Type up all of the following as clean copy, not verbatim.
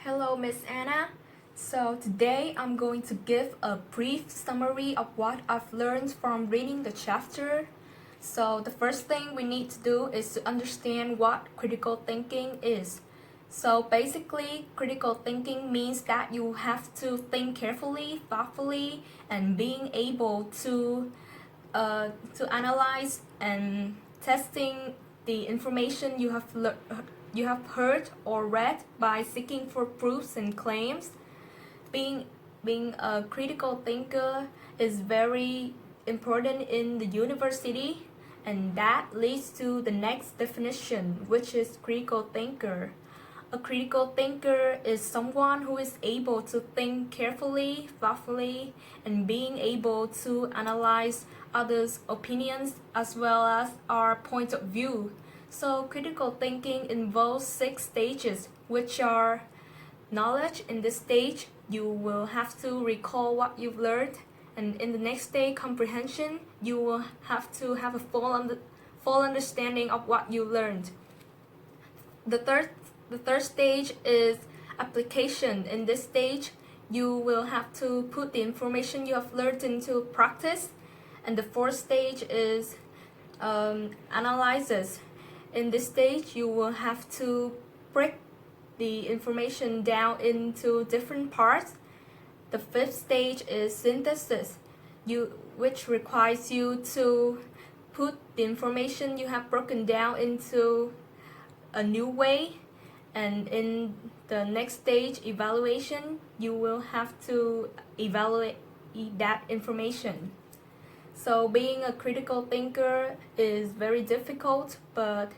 Hello, Miss Anna. So today I'm going to give a brief summary of what I've learned from reading the chapter. So the first thing we need to do is to understand what critical thinking is. So basically, critical thinking means that you have to think carefully, thoughtfully, and being able to analyze and testing the information you have heard or read by seeking for proofs and claims. Being being a critical thinker is very important in the university, and that leads to the next definition, which is critical thinker. A critical thinker is someone who is able to think carefully, thoughtfully, and being able to analyze others' opinions as well as our point of view. So critical thinking involves 6 stages, which are knowledge. In this stage, you will have to recall what you've learned, and in the next stage, comprehension, you will have to have a full understanding of what you learned. The third stage is application. In this stage, you will have to put the information you have learned into practice. And the fourth stage is analysis. In this stage, you will have to break the information down into different parts. The fifth stage is synthesis, which requires you to put the information you have broken down into a new way. And in the next stage, evaluation, you will have to evaluate that information. So being a critical thinker is very difficult, but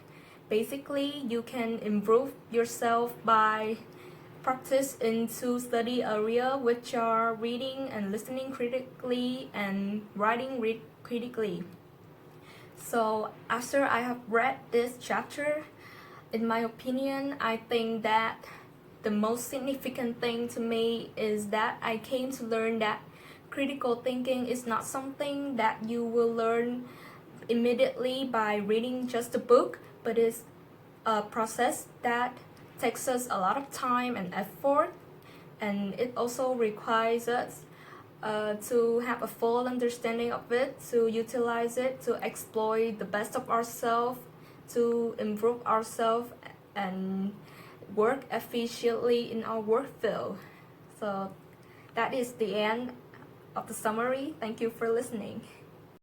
basically you can improve yourself by practice into study area, which are reading and listening critically and writing critically. So after I have read this chapter, in my opinion, I think that the most significant thing to me is that I came to learn that critical thinking is not something that you will learn immediately by reading just a book, but it's a process that takes us a lot of time and effort, and it also requires us to have a full understanding of it, to utilize it, to exploit the best of ourselves, to improve ourselves and work efficiently in our work field. So that is the end of the summary. Thank you for listening.